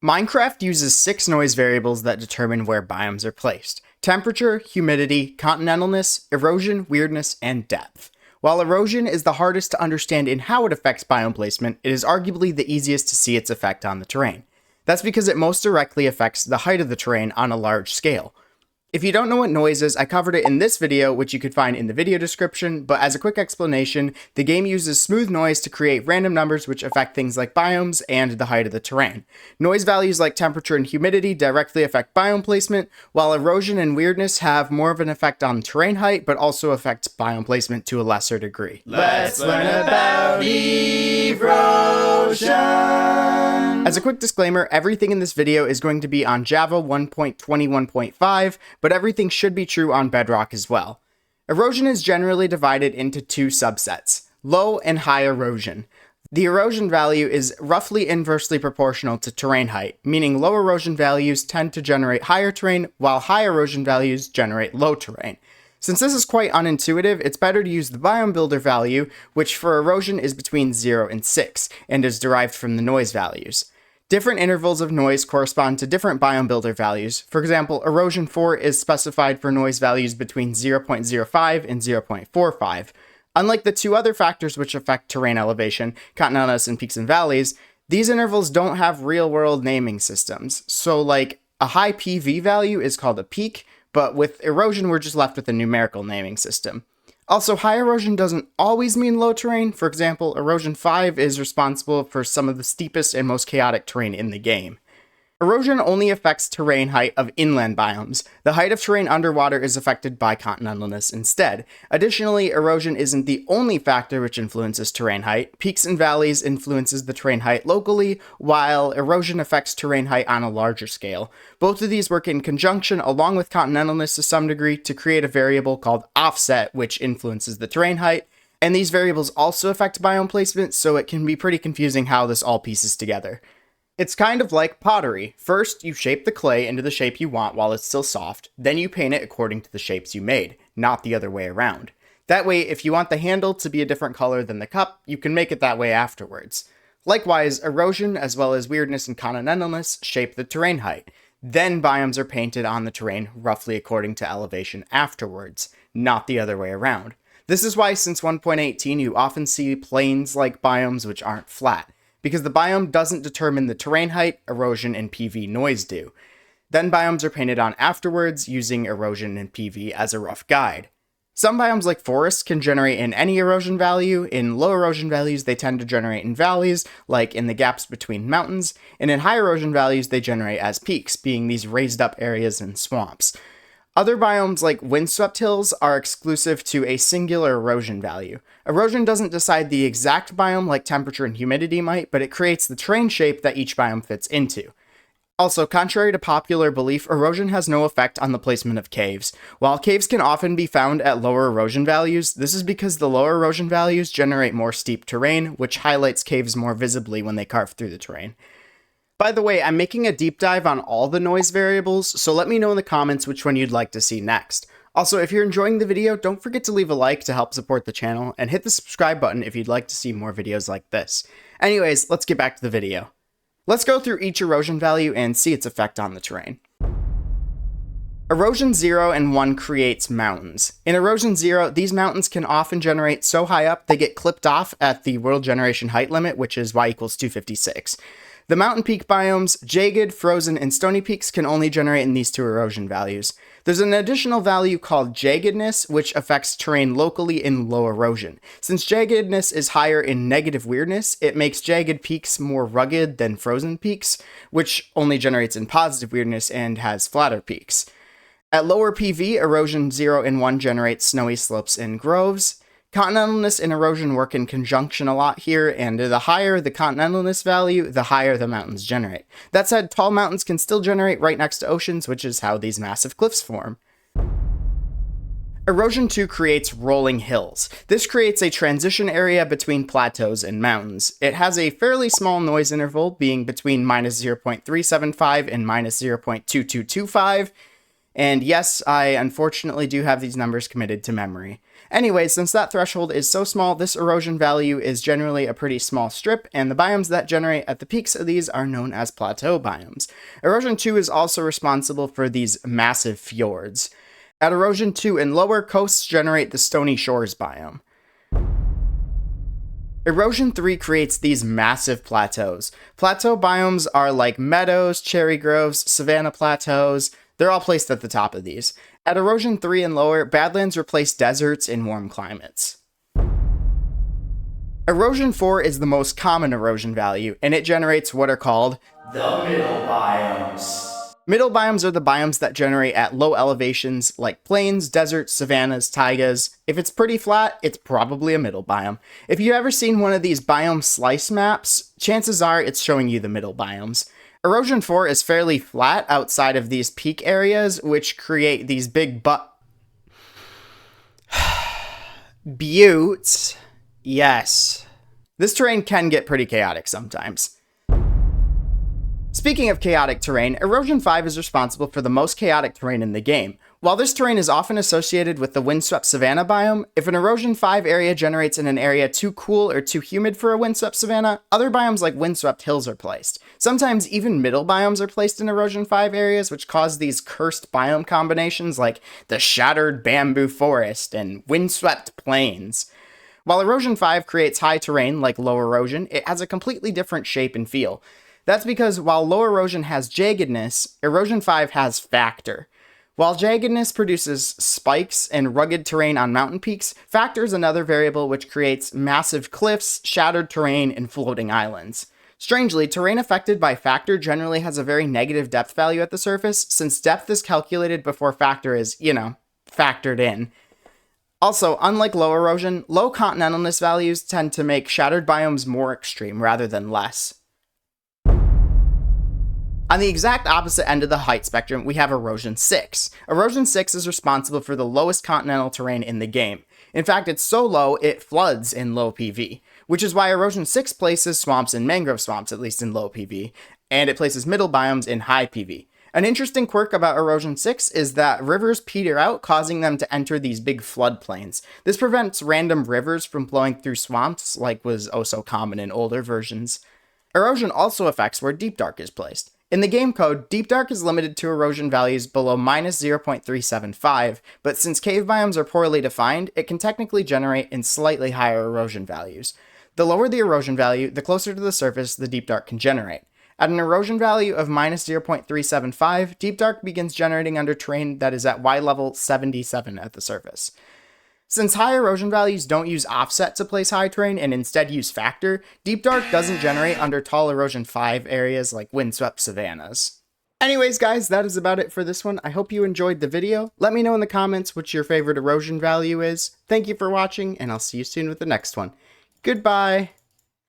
Minecraft uses 6 noise variables that determine where biomes are placed: temperature, humidity, continentalness, erosion, weirdness, and depth. While erosion is the hardest to understand in how it affects biome placement, it is arguably the easiest to see its effect on the terrain. That's because it most directly affects the height of the terrain on a large scale. If you don't know what noise is, I covered it in this video, which you could find in the video description, but as a quick explanation, the game uses smooth noise to create random numbers which affect things like biomes and the height of the terrain. Noise values like temperature and humidity directly affect biome placement, while erosion and weirdness have more of an effect on terrain height, but also affect biome placement to a lesser degree. Let's learn about erosion! As a quick disclaimer, everything in this video is going to be on Java 1.21.5, but everything should be true on Bedrock as well. Erosion is generally divided into 2 subsets: low and high erosion. The erosion value is roughly inversely proportional to terrain height, meaning low erosion values tend to generate higher terrain, while high erosion values generate low terrain. Since this is quite unintuitive, it's better to use the biome builder value, which for erosion is between 0 and 6, and is derived from the noise values. Different intervals of noise correspond to different biome builder values. For example, erosion 4 is specified for noise values between 0.05 and 0.45. Unlike the 2 other factors which affect terrain elevation, continentalness and peaks and valleys, these intervals don't have real-world naming systems. So like a high PV value is called a peak, but with erosion we're just left with a numerical naming system. Also, high erosion doesn't always mean low terrain. For example, erosion 5 is responsible for some of the steepest and most chaotic terrain in the game. Erosion only affects terrain height of inland biomes. The height of terrain underwater is affected by continentalness instead. Additionally, erosion isn't the only factor which influences terrain height. Peaks and valleys influences the terrain height locally, while erosion affects terrain height on a larger scale. Both of these work in conjunction along with continentalness to some degree to create a variable called offset, which influences the terrain height. And these variables also affect biome placement, so it can be pretty confusing how this all pieces together. It's kind of like pottery. First, you shape the clay into the shape you want while it's still soft, then you paint it according to the shapes you made, not the other way around. That way, if you want the handle to be a different color than the cup, you can make it that way afterwards. Likewise, erosion as well as weirdness and continentalness shape the terrain height. Then biomes are painted on the terrain roughly according to elevation afterwards, not the other way around. This is why since 1.18 you often see plains-like biomes which aren't flat, because the biome doesn't determine the terrain height, erosion, and PV noise do. Then biomes are painted on afterwards, using erosion and PV as a rough guide. Some biomes like forests can generate in any erosion value. In low erosion values, they tend to generate in valleys, like in the gaps between mountains, and in high erosion values, they generate as peaks, being these raised up areas and swamps. Other biomes like windswept hills are exclusive to a singular erosion value. Erosion doesn't decide the exact biome like temperature and humidity might, but it creates the terrain shape that each biome fits into. Also, contrary to popular belief, erosion has no effect on the placement of caves. While caves can often be found at lower erosion values, this is because the lower erosion values generate more steep terrain, which highlights caves more visibly when they carve through the terrain. By the way, I'm making a deep dive on all the noise variables, so let me know in the comments which one you'd like to see next. Also, if you're enjoying the video, don't forget to leave a like to help support the channel, and hit the subscribe button if you'd like to see more videos like this. Anyways, let's get back to the video. Let's go through each erosion value and see its effect on the terrain. Erosion 0 and 1 creates mountains. In Erosion 0, these mountains can often generate so high up they get clipped off at the world generation height limit, which is y equals 256. The mountain peak biomes, jagged, frozen, and stony peaks can only generate in these 2 erosion values. There's an additional value called jaggedness, which affects terrain locally in low erosion. Since jaggedness is higher in negative weirdness, it makes jagged peaks more rugged than frozen peaks, which only generates in positive weirdness and has flatter peaks. At lower PV, Erosion 0 and 1 generates snowy slopes and groves. Continentalness and erosion work in conjunction a lot here, and the higher the continentalness value, the higher the mountains generate. That said, tall mountains can still generate right next to oceans, which is how these massive cliffs form. Erosion 2 creates rolling hills. This creates a transition area between plateaus and mountains. It has a fairly small noise interval, being between -0.375 and -0.2225, And yes, I unfortunately do have these numbers committed to memory. Anyway, since that threshold is so small, this erosion value is generally a pretty small strip, and the biomes that generate at the peaks of these are known as plateau biomes. Erosion 2 is also responsible for these massive fjords. At Erosion 2 and lower, coasts generate the Stony Shores biome. Erosion 3 creates these massive plateaus. Plateau biomes are like meadows, cherry groves, savanna plateaus. They're all placed at the top of these. At Erosion 3 and lower, Badlands replace deserts in warm climates. Erosion 4 is the most common erosion value, and it generates what are called the middle biomes. Middle biomes are the biomes that generate at low elevations like plains, deserts, savannas, taigas. If it's pretty flat, it's probably a middle biome. If you've ever seen one of these biome slice maps, chances are it's showing you the middle biomes. Erosion 4 is fairly flat outside of these peak areas, which create these big buttes. Yes. This terrain can get pretty chaotic sometimes. Speaking of chaotic terrain, Erosion 5 is responsible for the most chaotic terrain in the game. While this terrain is often associated with the windswept savanna biome, if an Erosion 5 area generates in an area too cool or too humid for a windswept savanna, other biomes like windswept hills are placed. Sometimes even middle biomes are placed in Erosion 5 areas, which cause these cursed biome combinations like the shattered bamboo forest and windswept plains. While Erosion 5 creates high terrain like low erosion, it has a completely different shape and feel. That's because while low erosion has jaggedness, Erosion 5 has factor. While jaggedness produces spikes and rugged terrain on mountain peaks, factor is another variable which creates massive cliffs, shattered terrain, and floating islands. Strangely, terrain affected by factor generally has a very negative depth value at the surface, since depth is calculated before factor is, factored in. Also, unlike low erosion, low continentalness values tend to make shattered biomes more extreme rather than less. On the exact opposite end of the height spectrum, we have Erosion 6. Erosion 6 is responsible for the lowest continental terrain in the game. In fact, it's so low, it floods in low PV, which is why Erosion 6 places swamps and mangrove swamps, at least in low PV, and it places middle biomes in high PV. An interesting quirk about Erosion 6 is that rivers peter out, causing them to enter these big floodplains. This prevents random rivers from flowing through swamps, like was oh so common in older versions. Erosion also affects where Deep Dark is placed. In the game code, Deep Dark is limited to erosion values below -0.375, but since cave biomes are poorly defined, it can technically generate in slightly higher erosion values. The lower the erosion value, the closer to the surface the Deep Dark can generate. At an erosion value of -0.375, Deep Dark begins generating under terrain that is at Y level 77 at the surface. Since high erosion values don't use offset to place high terrain and instead use factor, Deep Dark doesn't generate under tall Erosion 5 areas like windswept savannas. Anyways guys, that is about it for this one. I hope you enjoyed the video. Let me know in the comments what your favorite erosion value is. Thank you for watching, and I'll see you soon with the next one. Goodbye!